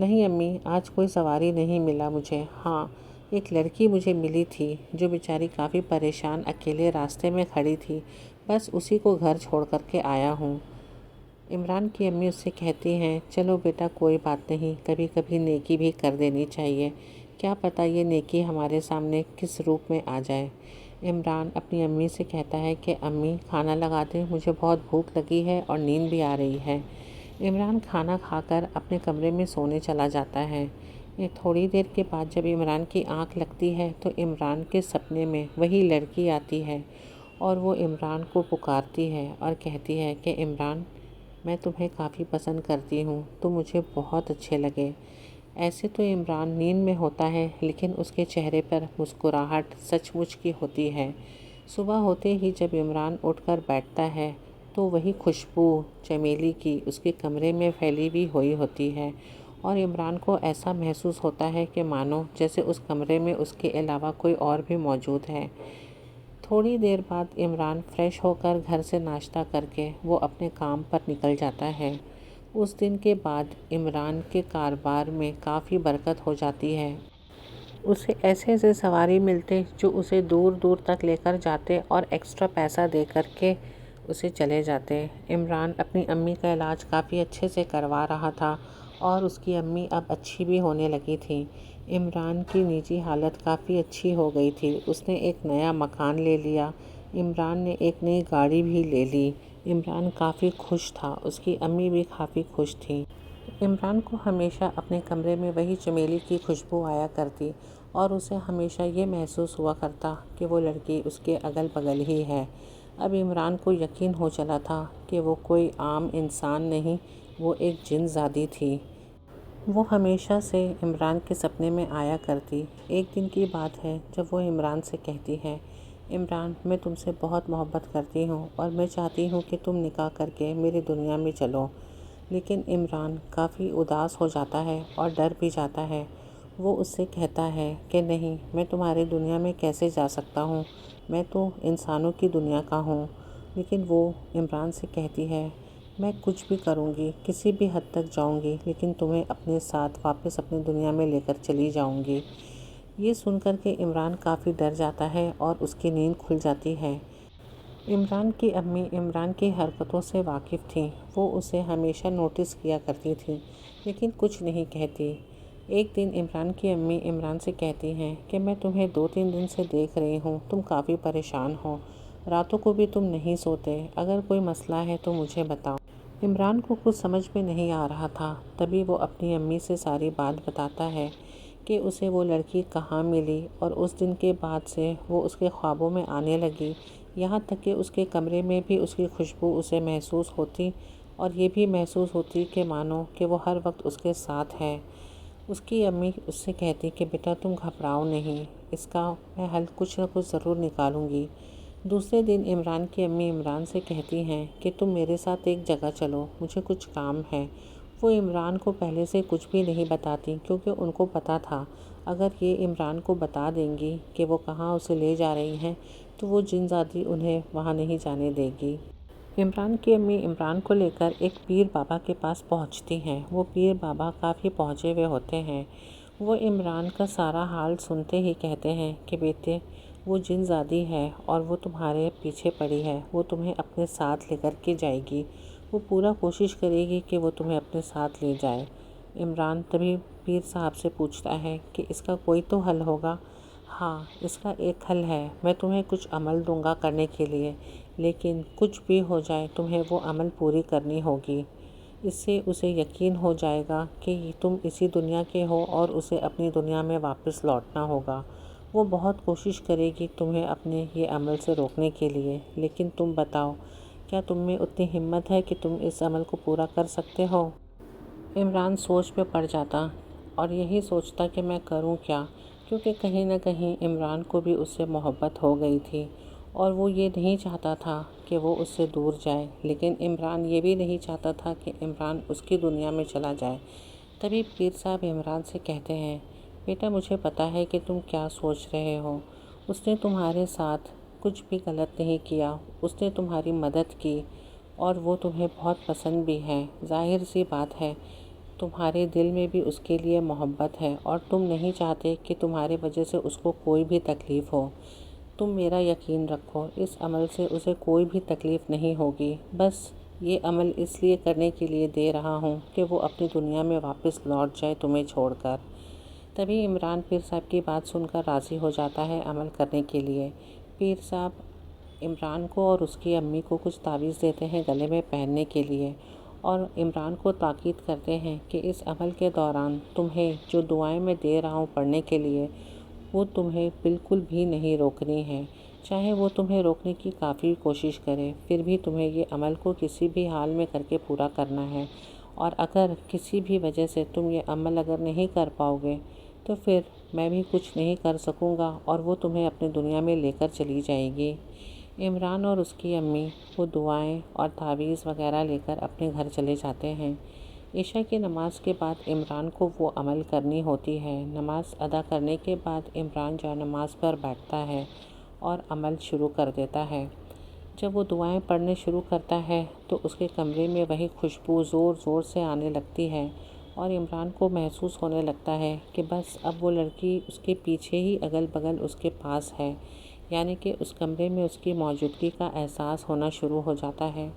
نہیں امی، آج کوئی سواری نہیں ملا مجھے۔ ہاں، ایک لڑکی مجھے ملی تھی جو بیچاری کافی پریشان اکیلے راستے میں کھڑی تھی، بس اسی کو گھر چھوڑ کر کے آیا ہوں۔ عمران کی امی اس سے کہتی ہیں، چلو بیٹا کوئی بات نہیں، کبھی کبھی نیکی بھی کر دینی چاہیے، کیا پتہ یہ نیکی ہمارے سامنے کس روپ میں آ جائے۔ عمران اپنی امی سے کہتا ہے کہ امی کھانا لگا دیں، مجھے بہت بھوک لگی ہے اور نیند بھی آ رہی ہے۔ عمران کھانا کھا کر اپنے کمرے میں سونے چلا جاتا ہے۔ تھوڑی دیر کے بعد جب عمران کی آنکھ لگتی ہے تو عمران کے سپنے میں وہی لڑکی آتی ہے اور وہ عمران کو پکارتی ہے اور کہتی ہے کہ عمران، میں تمہیں کافی پسند کرتی ہوں، تم مجھے بہت اچھے لگے۔ ایسے تو عمران نیند میں ہوتا ہے لیکن اس کے چہرے پر مسکراہٹ سچ مچ کی ہوتی ہے۔ صبح ہوتے ہی جب عمران اٹھ کر بیٹھتا ہے تو وہی خوشبو چمیلی کی اس کے کمرے میں پھیلی بھی ہوئی ہوتی ہے اور عمران کو ایسا محسوس ہوتا ہے کہ مانو جیسے اس کمرے میں اس کے علاوہ کوئی اور بھی موجود ہے۔ تھوڑی دیر بعد عمران فریش ہو کر گھر سے ناشتہ کر کے وہ اپنے کام پر نکل جاتا ہے۔ اس دن کے بعد عمران کے کاروبار میں کافی برکت ہو جاتی ہے۔ اسے ایسے ایسے سواری ملتے جو اسے دور دور تک لے کر جاتے اور ایکسٹرا پیسہ دے کر کے اسے چلے جاتے۔ عمران اپنی امی کا علاج کافی اچھے سے کروا رہا تھا اور اس کی امی اب اچھی بھی ہونے لگی تھی۔ عمران کی نجی حالت کافی اچھی ہو گئی تھی، اس نے ایک نیا مکان لے لیا، عمران نے ایک نئی گاڑی بھی لے لی۔ عمران کافی خوش تھا، اس کی امی بھی کافی خوش تھی۔ عمران کو ہمیشہ اپنے کمرے میں وہی چمیلی کی خوشبو آیا کرتی اور اسے ہمیشہ یہ محسوس ہوا کرتا کہ وہ لڑکی اس کے اگل بغل ہی ہے۔ اب عمران کو یقین ہو چلا تھا کہ وہ کوئی عام انسان نہیں، وہ ایک جن زادی تھی۔ وہ ہمیشہ سے عمران کے سپنے میں آیا کرتی۔ ایک دن کی بات ہے جب وہ عمران سے کہتی ہے، عمران میں تم سے بہت محبت کرتی ہوں اور میں چاہتی ہوں کہ تم نکاح کر کے میری دنیا میں چلو۔ لیکن عمران کافی اداس ہو جاتا ہے اور ڈر بھی جاتا ہے۔ وہ اس سے کہتا ہے کہ نہیں، میں تمہاری دنیا میں کیسے جا سکتا ہوں، میں تو انسانوں کی دنیا کا ہوں۔ لیکن وہ عمران سے کہتی ہے، میں کچھ بھی کروں گی، کسی بھی حد تک جاؤں گی، لیکن تمہیں اپنے ساتھ واپس اپنی دنیا میں لے کر چلی جاؤں گی۔ یہ سن کر کے عمران کافی ڈر جاتا ہے اور اس کی نیند کھل جاتی ہے۔ عمران کی امی عمران کی حرکتوں سے واقف تھیں، وہ اسے ہمیشہ نوٹس کیا کرتی تھیں لیکن کچھ نہیں کہتی۔ ایک دن عمران کی امی عمران سے کہتی ہیں کہ میں تمہیں 2-3 دن سے دیکھ رہی ہوں، تم کافی پریشان ہو، راتوں کو بھی تم نہیں سوتے، اگر کوئی مسئلہ ہے تو مجھے بتاؤ۔ عمران کو کچھ سمجھ میں نہیں آ رہا تھا، تبھی وہ اپنی امی سے ساری بات بتاتا ہے کہ اسے وہ لڑکی کہاں ملی اور اس دن کے بعد سے وہ اس کے خوابوں میں آنے لگی، یہاں تک کہ اس کے کمرے میں بھی اس کی خوشبو اسے محسوس ہوتی اور یہ بھی محسوس ہوتی کہ مانو کہ وہ ہر وقت اس کے ساتھ ہے۔ اس کی امی اس سے کہتی کہ بیٹا تم گھبراؤ نہیں، اس کا میں حل کچھ نہ کچھ ضرور نکالوں گی۔ دوسرے دن عمران کی امی عمران سے کہتی ہیں کہ تم میرے ساتھ ایک جگہ چلو، مجھے کچھ کام ہے۔ وہ عمران کو پہلے سے کچھ بھی نہیں بتاتی کیونکہ ان کو پتہ تھا اگر یہ عمران کو بتا دیں گی کہ وہ کہاں اسے لے جا رہی ہیں تو وہ جن زادی انہیں وہاں نہیں جانے دے گی۔ عمران کی امی عمران کو لے کر ایک پیر بابا کے پاس پہنچتی ہیں۔ وہ پیر بابا کافی پہنچے ہوئے ہوتے ہیں۔ وہ عمران کا سارا حال سنتے ہی کہتے ہیں کہ بیٹے وہ جن زادی ہے اور وہ تمہارے پیچھے پڑی ہے، وہ تمہیں اپنے ساتھ لے کر کے جائے گی، وہ پورا کوشش کرے گی کہ وہ تمہیں اپنے ساتھ لے جائے۔ عمران تبھی پیر صاحب سے پوچھتا ہے کہ اس کا کوئی تو حل ہوگا۔ ہاں، اس کا ایک حل ہے، میں تمہیں کچھ عمل دوں گا کرنے کے لیے، لیکن کچھ بھی ہو جائے تمہیں وہ عمل پوری کرنی ہوگی۔ اس سے اسے یقین ہو جائے گا کہ تم اسی دنیا کے ہو اور اسے اپنی دنیا میں واپس لوٹنا ہوگا۔ وہ بہت کوشش کرے گی تمہیں اپنے یہ عمل سے روکنے کے لیے، لیکن تم بتاؤ کیا تم میں اتنی ہمت ہے کہ تم اس عمل کو پورا کر سکتے ہو؟ عمران سوچ میں پڑ جاتا اور یہی سوچتا کہ میں کروں کیا، کیونکہ کہیں نہ کہیں عمران کو بھی اس سے محبت ہو گئی تھی اور وہ یہ نہیں چاہتا تھا کہ وہ اس سے دور جائے، لیکن عمران یہ بھی نہیں چاہتا تھا کہ عمران اس کی دنیا میں چلا جائے۔ تبھی پیر صاحب عمران سے کہتے ہیں، بیٹا مجھے پتہ ہے کہ تم کیا سوچ رہے ہو، اس نے تمہارے ساتھ کچھ بھی غلط نہیں کیا، اس نے تمہاری مدد کی اور وہ تمہیں بہت پسند بھی ہے، ظاہر سی بات ہے تمہارے دل میں بھی اس کے لیے محبت ہے اور تم نہیں چاہتے کہ تمہارے وجہ سے اس کو کوئی بھی تکلیف ہو۔ تم میرا یقین رکھو، اس عمل سے اسے کوئی بھی تکلیف نہیں ہوگی۔ بس یہ عمل اس لیے کرنے کے لیے دے رہا ہوں کہ وہ اپنی دنیا میں واپس لوٹ جائے تمہیں چھوڑ کر۔ تبھی عمران پیر صاحب کی بات سن کر راضی ہو جاتا ہے عمل کرنے کے لیے۔ پیر صاحب عمران کو اور اس کی امی کو کچھ تعویذ دیتے ہیں گلے میں پہننے کے لیے، اور عمران کو تاکید کرتے ہیں کہ اس عمل کے دوران تمہیں جو دعائیں میں دے رہا ہوں پڑھنے کے لیے، وہ تمہیں بالکل بھی نہیں روکنی ہے۔ چاہے وہ تمہیں روکنے کی کافی کوشش کرے، پھر بھی تمہیں یہ عمل کو کسی بھی حال میں کر کے پورا کرنا ہے، اور اگر کسی بھی وجہ سے تم یہ عمل اگر نہیں کر پاؤ گے تو پھر میں بھی کچھ نہیں کر سکوں گا اور وہ تمہیں اپنی دنیا میں لے کر چلی جائے گی۔ عمران اور اس کی امی وہ دعائیں اور تعویذ وغیرہ لے کر اپنے گھر چلے جاتے ہیں۔ عشاء کی نماز کے بعد عمران کو وہ عمل کرنی ہوتی ہے۔ نماز ادا کرنے کے بعد عمران جا نماز پر بیٹھتا ہے اور عمل شروع کر دیتا ہے۔ جب وہ دعائیں پڑھنے شروع کرتا ہے تو اس کے کمرے میں وہی خوشبو زور زور سے آنے لگتی ہے، اور عمران کو محسوس ہونے لگتا ہے کہ بس اب وہ لڑکی اس کے پیچھے ہی اگل بگل اس کے پاس ہے، یعنی کہ اس کمرے میں اس کی موجودگی کا احساس ہونا شروع ہو جاتا ہے۔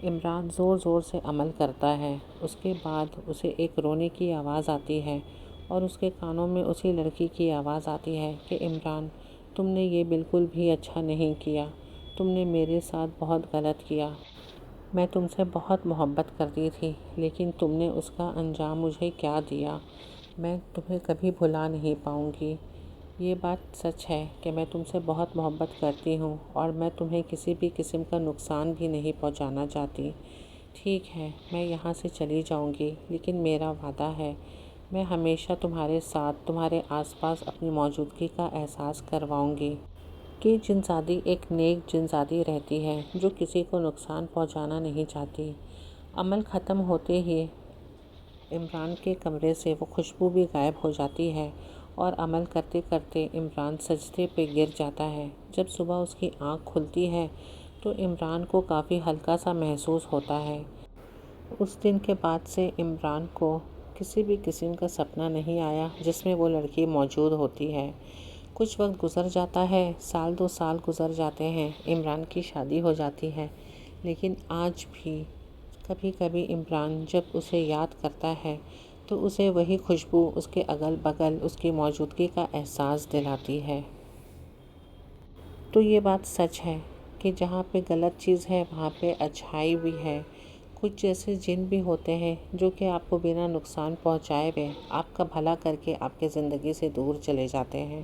عمران زور زور سے عمل کرتا ہے۔ اس کے بعد اسے ایک رونے کی آواز آتی ہے، اور اس کے کانوں میں اسی لڑکی کی آواز آتی ہے کہ عمران، تم نے یہ بالکل بھی اچھا نہیں کیا، تم نے میرے ساتھ بہت غلط کیا۔ میں تم سے بہت محبت کرتی تھی، لیکن تم نے اس کا انجام مجھے کیا دیا، میں تمہیں کبھی بھلا نہیں پاؤں گی۔ یہ بات سچ ہے کہ میں تم سے بہت محبت کرتی ہوں اور میں تمہیں کسی بھی قسم کا نقصان بھی نہیں پہنچانا چاہتی۔ ٹھیک ہے، میں یہاں سے چلی جاؤں گی، لیکن میرا وعدہ ہے میں ہمیشہ تمہارے ساتھ تمہارے آس پاس اپنی موجودگی کا احساس کرواؤں گی۔ کہ جنزادی ایک نیک جنزادی رہتی ہے جو کسی کو نقصان پہنچانا نہیں چاہتی۔ عمل ختم ہوتے ہی عمران کے کمرے سے وہ خوشبو بھی غائب ہو جاتی ہے، اور عمل کرتے کرتے عمران سجدے پہ گر جاتا ہے۔ جب صبح اس کی آنکھ کھلتی ہے تو عمران کو کافی ہلکا سا محسوس ہوتا ہے۔ اس دن کے بعد سے عمران کو کسی بھی قسم کا سپنا نہیں آیا جس میں وہ لڑکی موجود ہوتی ہے۔ کچھ وقت گزر جاتا ہے، سال 2 سال گزر جاتے ہیں، عمران کی شادی ہو جاتی ہے، لیکن آج بھی کبھی کبھی عمران جب اسے یاد کرتا ہے تو اسے وہی خوشبو اس کے اگل بغل اس کی موجودگی کا احساس دلاتی ہے۔ تو یہ بات سچ ہے کہ جہاں پہ غلط چیز ہے وہاں پہ اچھائی بھی ہے۔ کچھ جیسے جن بھی ہوتے ہیں جو کہ آپ کو بنا نقصان پہنچائے ہوئے آپ کا بھلا کر کے آپ کے زندگی سے دور چلے جاتے ہیں۔